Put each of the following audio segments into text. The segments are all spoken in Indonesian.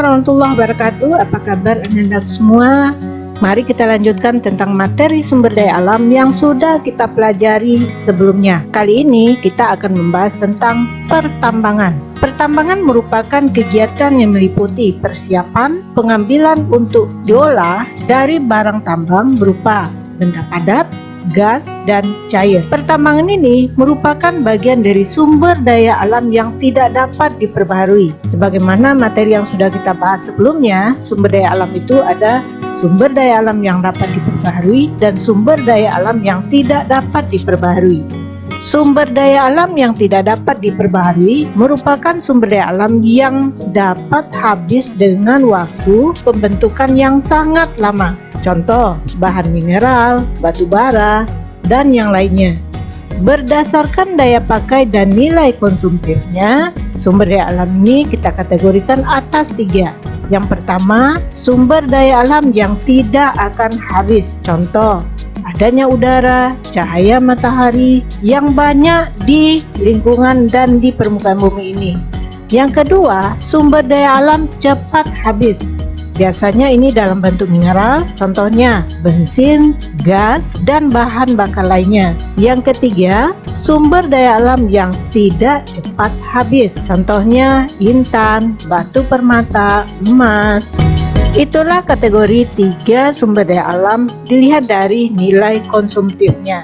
warahmatullahi wabarakatuh. Apa kabar Anda semua? Mari kita lanjutkan tentang materi sumber daya alam yang sudah kita pelajari sebelumnya. Kali ini kita akan membahas tentang pertambangan. Pertambangan merupakan kegiatan yang meliputi persiapan pengambilan untuk diolah dari barang tambang berupa benda padat, gas, dan cair. Pertambangan ini merupakan bagian dari sumber daya alam yang tidak dapat diperbaharui. Sebagaimana materi yang sudah kita bahas sebelumnya, sumber daya alam itu ada sumber daya alam yang dapat diperbaharui dan sumber daya alam yang tidak dapat diperbaharui. Sumber daya alam yang tidak dapat diperbaharui merupakan sumber daya alam yang dapat habis dengan waktu pembentukan yang sangat lama. Contoh, bahan mineral, batu bara, dan yang lainnya. Berdasarkan daya pakai dan nilai konsumtifnya, sumber daya alam ini kita kategorikan atas 3. Yang pertama, sumber daya alam yang tidak akan habis. Contoh, adanya udara, cahaya matahari yang banyak di lingkungan dan di permukaan bumi ini. Yang kedua, sumber daya alam cepat habis. Biasanya ini dalam bentuk mineral, contohnya bensin, gas, dan bahan bakar lainnya. Yang ketiga, sumber daya alam yang tidak cepat habis, contohnya intan, batu permata, emas. Itulah kategori 3 sumber daya alam dilihat dari nilai konsumtifnya.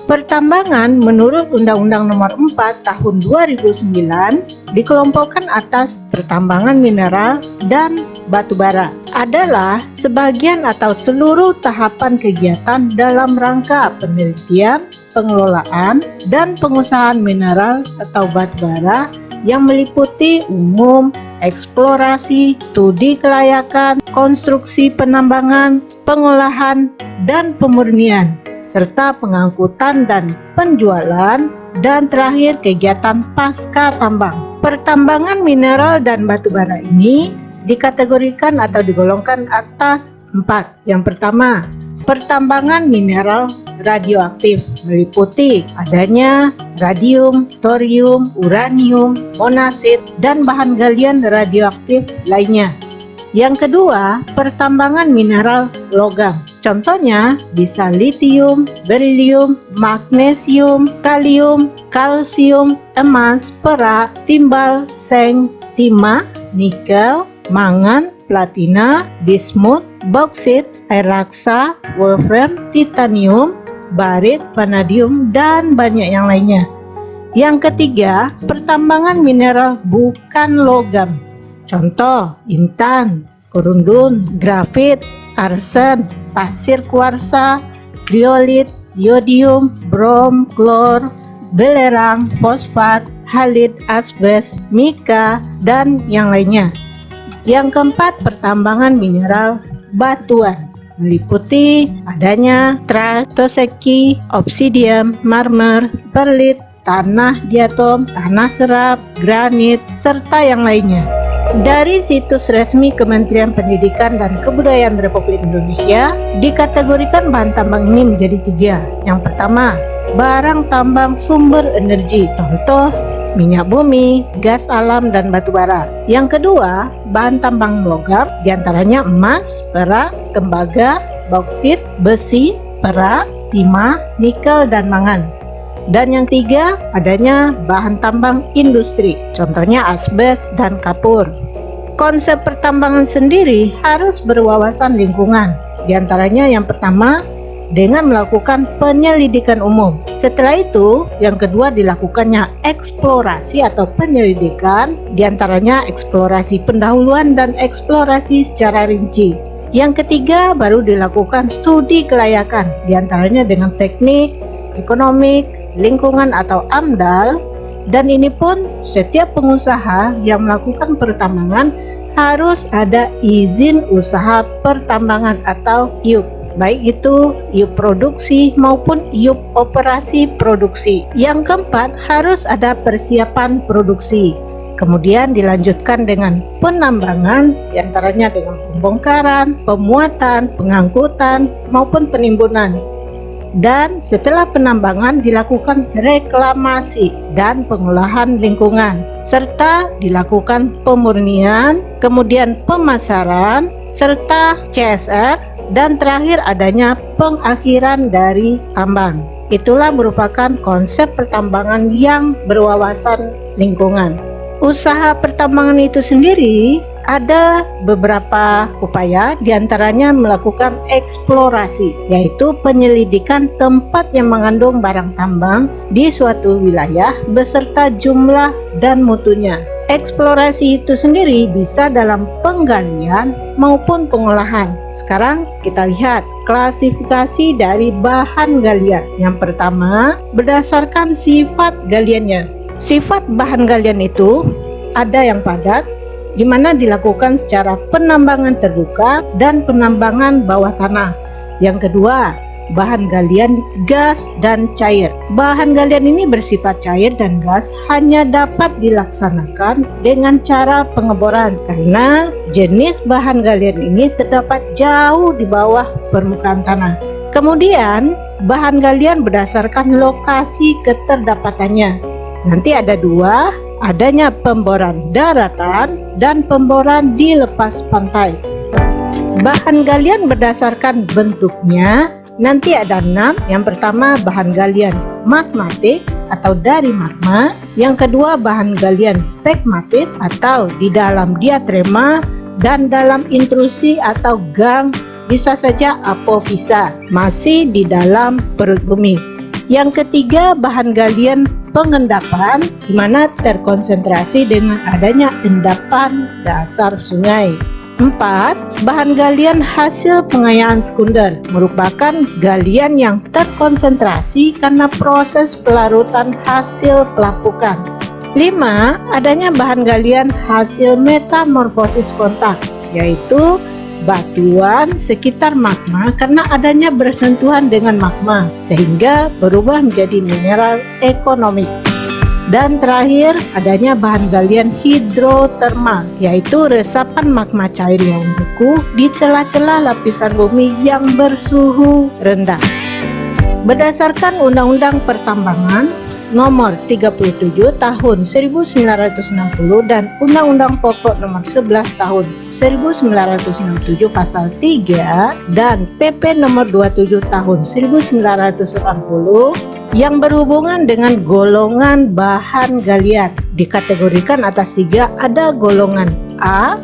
Pertambangan menurut Undang-Undang Nomor 4 Tahun 2009 dikelompokkan atas pertambangan mineral dan batu bara. Adalah sebagian atau seluruh tahapan kegiatan dalam rangka penelitian, pengelolaan, dan pengusahaan mineral atau batu bara yang meliputi umum, eksplorasi, studi kelayakan, konstruksi penambangan, pengolahan, dan pemurnian, serta pengangkutan dan penjualan, dan terakhir kegiatan pasca tambang. Pertambangan mineral dan batu bara ini dikategorikan atau digolongkan atas 4. Yang pertama, pertambangan mineral radioaktif meliputi adanya radium, thorium, uranium, monasit, dan bahan galian radioaktif lainnya. Yang kedua, pertambangan mineral logam. Contohnya bisa lithium, berilium, magnesium, kalium, kalsium, emas, perak, timbal, seng, timah, nikel, mangan, platina, bismut, bauksit, air raksa, wolfram, titanium, barit, vanadium, dan banyak yang lainnya. Yang ketiga, pertambangan mineral bukan logam. Contoh, intan, korundun, grafit, arsen, pasir kuarsa, kriolit, yodium, brom, klor, belerang, fosfat, halit, asbes, mika, dan yang lainnya. Yang keempat, pertambangan mineral batuan meliputi adanya stratoseki, obsidian, marmer, perlit, tanah diatom, tanah serap, granit, serta yang lainnya. Dari situs resmi Kementerian Pendidikan dan Kebudayaan Republik Indonesia, dikategorikan bahan tambang ini menjadi 3. Yang pertama, barang tambang sumber energi, contoh minyak bumi, gas alam, dan batu bara. Yang kedua, bahan tambang logam, diantaranya emas, perak, tembaga, bauksit, besi, perak, timah, nikel, dan mangan. Dan yang tiga, adanya bahan tambang industri, contohnya asbes dan kapur. Konsep pertambangan sendiri harus berwawasan lingkungan. Diantaranya yang pertama, dengan melakukan penyelidikan umum. Setelah itu, yang kedua dilakukannya eksplorasi atau penyelidikan, diantaranya eksplorasi pendahuluan dan eksplorasi secara rinci. Yang ketiga, baru dilakukan studi kelayakan, diantaranya dengan teknik, ekonomik, lingkungan atau AMDAL, dan ini pun setiap pengusaha yang melakukan pertambangan harus ada izin usaha pertambangan atau IUP. Baik itu IUP produksi maupun IUP operasi produksi. Yang keempat, harus ada persiapan produksi. Kemudian dilanjutkan dengan penambangan, diantaranya dengan pembongkaran, pemuatan, pengangkutan, maupun penimbunan. dan setelah penambangan dilakukan reklamasi dan pengolahan lingkungan, serta dilakukan pemurnian, kemudian pemasaran, serta CSR, dan terakhir adanya pengakhiran dari tambang. Itulah merupakan konsep pertambangan yang berwawasan lingkungan. Usaha pertambangan itu sendiri ada beberapa upaya, diantaranya melakukan eksplorasi, yaitu penyelidikan tempat yang mengandung barang tambang di suatu wilayah beserta jumlah dan mutunya. Eksplorasi itu sendiri bisa dalam penggalian maupun pengolahan. Sekarang kita lihat klasifikasi dari bahan galian. Yang pertama, berdasarkan sifat galiannya. Sifat bahan galian itu ada yang padat, di mana dilakukan secara penambangan terbuka dan penambangan bawah tanah. Yang kedua, bahan galian gas dan cair. Bahan galian ini bersifat cair dan gas hanya dapat dilaksanakan dengan cara pengeboran karena jenis bahan galian ini terdapat jauh di bawah permukaan tanah. Kemudian, bahan galian berdasarkan lokasi keterdapatannya. Nanti ada dua, adanya pemboran daratan dan pemboran di lepas pantai. Bahan galian berdasarkan bentuknya, nanti ada 6. Yang pertama bahan galian magmatik atau dari magma. Yang kedua bahan galian pegmatit atau di dalam diatrema dan dalam intrusi atau gang, bisa saja apofisa, masih di dalam perut bumi. Yang ketiga bahan galian pengendapan, di mana terkonsentrasi dengan adanya endapan dasar sungai. 4. Bahan galian hasil pengayaan sekunder, merupakan galian yang terkonsentrasi karena proses pelarutan hasil pelapukan. 5. Adanya bahan galian hasil metamorfosis kontak, yaitu batuan sekitar magma karena adanya bersentuhan dengan magma sehingga berubah menjadi mineral ekonomik. Dan terakhir adanya bahan galian hidrotermal, yaitu resapan magma cair yang membeku di celah-celah lapisan bumi yang bersuhu rendah. Berdasarkan Undang-Undang Pertambangan Nomor 37 Tahun 1960 dan Undang-Undang Pokok Nomor 11 Tahun 1967 Pasal 3 dan PP Nomor 27 Tahun 1980 yang berhubungan dengan golongan bahan galian, dikategorikan atas 3. Ada golongan A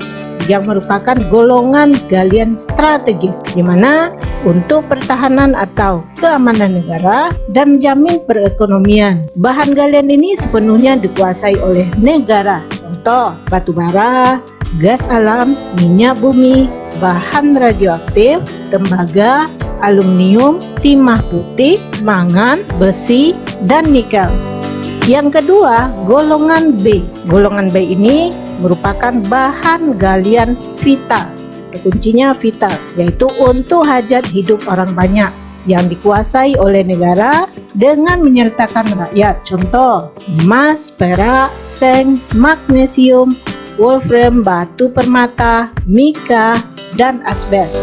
yang merupakan golongan galian strategis, di mana untuk pertahanan atau keamanan negara dan menjamin perekonomian. Bahan galian ini sepenuhnya dikuasai oleh negara. Contoh, batu bara, gas alam, minyak bumi, bahan radioaktif, tembaga, aluminium, timah putih, mangan, besi, dan nikel. Yang kedua, golongan B. Golongan B ini merupakan bahan galian vital. Kuncinya vital, yaitu untuk hajat hidup orang banyak yang dikuasai oleh negara dengan menyertakan rakyat. Contoh, emas, perak, seng, magnesium, wolfram, batu permata, mika, dan asbes.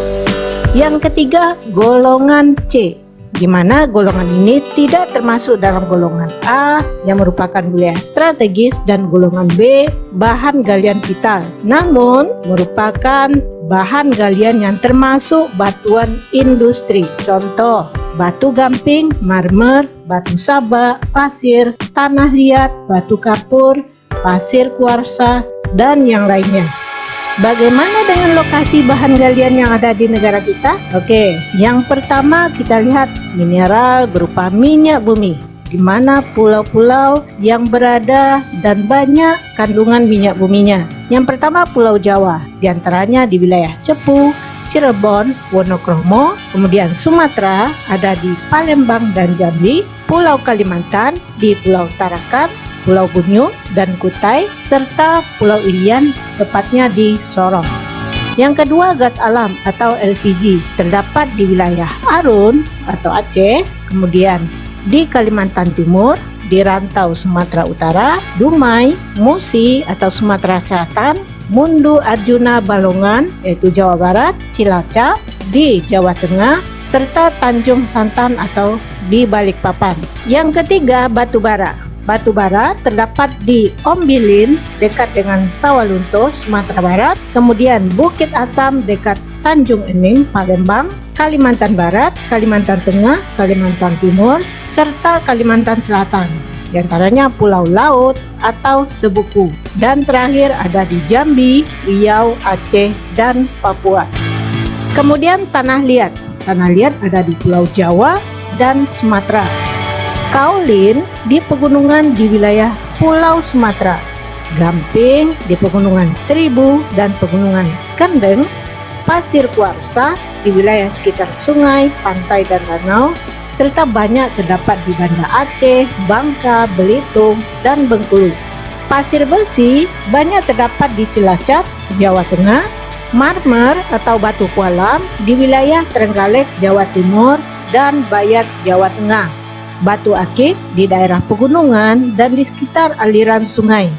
Yang ketiga, golongan C, di mana golongan ini tidak termasuk dalam golongan A yang merupakan wilayah strategis dan golongan B bahan galian vital, namun merupakan bahan galian yang termasuk batuan industri. Contoh, batu gamping, marmer, batu sabak, pasir, tanah liat, batu kapur, pasir kuarsa, dan yang lainnya. Bagaimana dengan lokasi bahan galian yang ada di negara kita? Oke, yang pertama kita lihat mineral berupa minyak bumi, di mana pulau-pulau yang berada dan banyak kandungan minyak buminya. Yang pertama Pulau Jawa, diantaranya di wilayah Cepu, Cirebon, Wonokromo, kemudian Sumatera ada di Palembang dan Jambi, Pulau Kalimantan di Pulau Tarakan, Pulau Bunyu dan Kutai, serta Pulau Irian tepatnya di Sorong. Yang kedua, gas alam atau LPG terdapat di wilayah Arun atau Aceh, kemudian di Kalimantan Timur, di rantau Sumatera Utara, Dumai, Musi atau Sumatera Selatan, Mundu Arjuna Balongan yaitu Jawa Barat, Cilacap di Jawa Tengah, serta Tanjung Santan atau di Balikpapan. Yang ketiga, batu bara. Batu bara terdapat di Ombilin dekat dengan Sawalunto, Sumatera Barat, kemudian Bukit Asam dekat Tanjung Enim, Palembang, Kalimantan Barat, Kalimantan Tengah, Kalimantan Timur, serta Kalimantan Selatan. Di antaranya Pulau Laut atau Sebuku. Dan terakhir ada di Jambi, Riau, Aceh, dan Papua. Kemudian tanah liat. Tanah liat ada di Pulau Jawa dan Sumatera. Kaolin di pegunungan di wilayah Pulau Sumatera. Gamping di pegunungan Seribu dan pegunungan Kendeng. Pasir kuarsa di wilayah sekitar sungai, pantai, dan danau, serta banyak terdapat di Banda Aceh, Bangka, Belitung, dan Bengkulu. Pasir besi banyak terdapat di Cilacap, Jawa Tengah, marmer atau batu kualam di wilayah Trenggalek, Jawa Timur, dan Bayat, Jawa Tengah. Batu akik di daerah pegunungan dan di sekitar aliran sungai.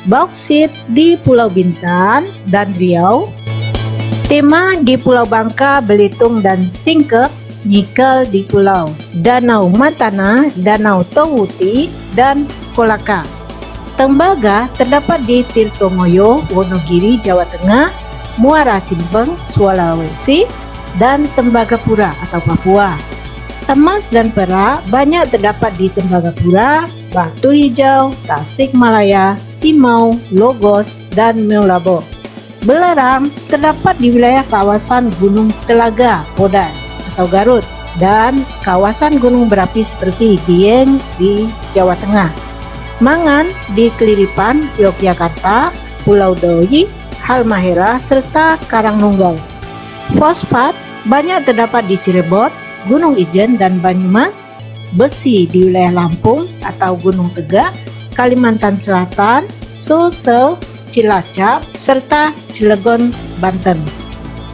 Bauksit di Pulau Bintan dan Riau. Timah di Pulau Bangka, Belitung, dan Singkep. Nikel di Pulau Danau Matana, Danau Towuti, dan Kolaka. Tembaga terdapat di Tirtomoyo, Wonogiri, Jawa Tengah, Muara Simpeng, Sulawesi, dan Tembagapura atau Papua. Emas dan perak banyak terdapat di Tembagapura, Batu Hijau, Tasikmalaya, Simau, Logos, dan Meulabo. Belerang terdapat di wilayah kawasan Gunung Telaga, Podas atau Garut, dan kawasan gunung berapi seperti Dieng di Jawa Tengah. Mangan di Keliripan, Yogyakarta, Pulau Doi, Halmahera, serta Karangnunggal. Fosfat banyak terdapat di Cirebon, Gunung Ijen, dan Banyumas. Besi di wilayah Lampung atau Gunung Tegak, Kalimantan Selatan, Sulsel, Cilacap, serta Cilegon, Banten.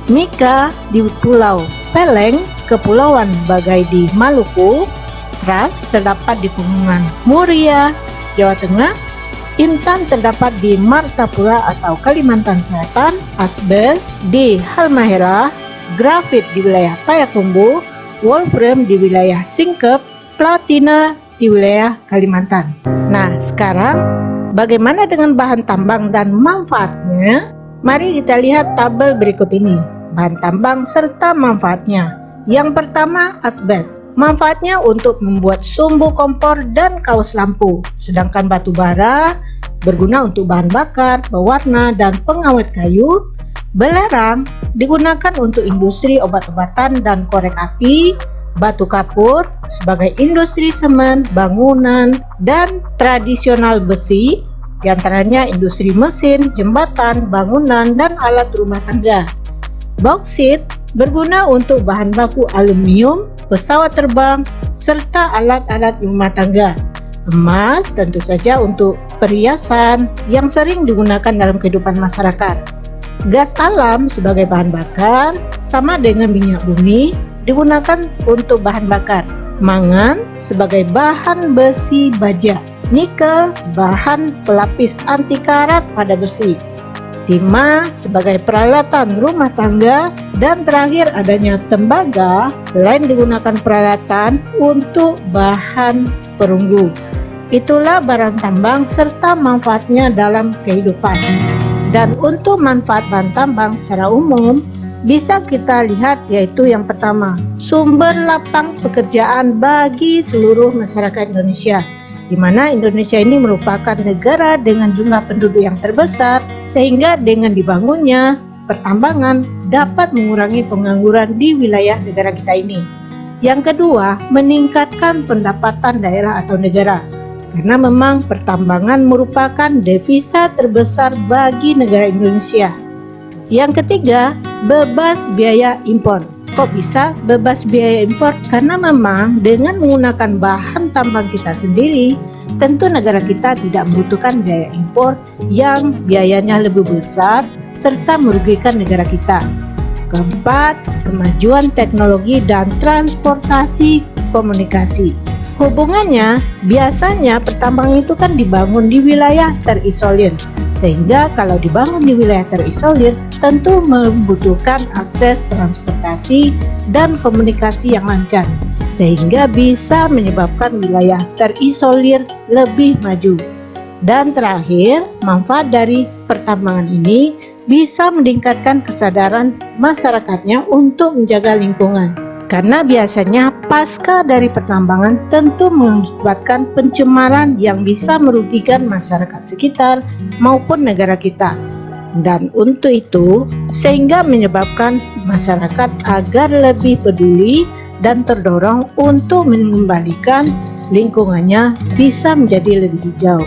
Mika di Pulau Peleng, Kepulauan Bagai di Maluku. Tras terdapat di Pegunungan Muria, Jawa Tengah. Intan terdapat di Martapura atau Kalimantan Selatan. Asbes di Halmahera. Grafit di wilayah Payakumbuh. Wolfram di wilayah Singkep. Platina di wilayah Kalimantan. Nah, sekarang bagaimana dengan bahan tambang dan manfaatnya? Mari kita lihat tabel berikut ini. Bahan tambang serta manfaatnya. Yang pertama, asbes. Manfaatnya untuk membuat sumbu kompor dan kaos lampu. Sedangkan batu bara berguna untuk bahan bakar, pewarna, dan pengawet kayu. Belerang digunakan untuk industri obat-obatan dan korek api. Batu kapur sebagai industri semen, bangunan, dan tradisional besi, diantaranya industri mesin, jembatan, bangunan, dan alat rumah tangga. Bauksit berguna untuk bahan baku aluminium, pesawat terbang, serta alat-alat rumah tangga. Emas tentu saja untuk perhiasan yang sering digunakan dalam kehidupan masyarakat. Gas alam sebagai bahan bakar sama dengan minyak bumi digunakan untuk bahan bakar. Mangan sebagai bahan besi baja. Nikel bahan pelapis anti karat pada besi. Timah sebagai peralatan rumah tangga, dan terakhir adanya tembaga selain digunakan peralatan untuk bahan perunggu. Itulah barang tambang serta manfaatnya dalam kehidupan. Dan untuk manfaat bahan tambang secara umum bisa kita lihat, yaitu yang pertama, sumber lapang pekerjaan bagi seluruh masyarakat Indonesia, di mana Indonesia ini merupakan negara dengan jumlah penduduk yang terbesar, sehingga dengan dibangunnya pertambangan dapat mengurangi pengangguran di wilayah negara kita ini. Yang kedua, meningkatkan pendapatan daerah atau negara, karena memang pertambangan merupakan devisa terbesar bagi negara Indonesia. Yang ketiga, bebas biaya impor. Kok bisa bebas biaya impor? Karena memang dengan menggunakan bahan tambang kita sendiri, tentu negara kita tidak membutuhkan biaya impor yang biayanya lebih besar serta merugikan negara kita. Keempat, kemajuan teknologi dan transportasi komunikasi. Hubungannya, biasanya pertambangan itu kan dibangun di wilayah terisolir, sehingga kalau dibangun di wilayah terisolir tentu membutuhkan akses transportasi dan komunikasi yang lancar, sehingga bisa menyebabkan wilayah terisolir lebih maju. Dan terakhir, manfaat dari pertambangan ini bisa meningkatkan kesadaran masyarakatnya untuk menjaga lingkungan. Karena biasanya pasca dari pertambangan tentu mengakibatkan pencemaran yang bisa merugikan masyarakat sekitar maupun negara kita. Dan untuk itu, sehingga menyebabkan masyarakat agar lebih peduli dan terdorong untuk mengembalikan lingkungannya bisa menjadi lebih hijau.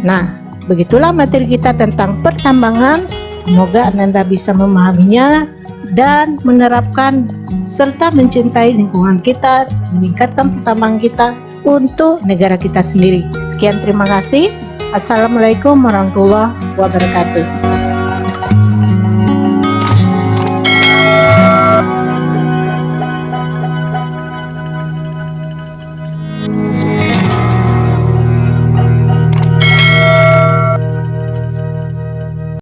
Nah, begitulah materi kita tentang pertambangan. Semoga Ananda bisa memahaminya dan menerapkan serta mencintai lingkungan kita, meningkatkan pertambangan kita untuk negara kita sendiri. Sekian, terima kasih. Assalamualaikum warahmatullahi wabarakatuh.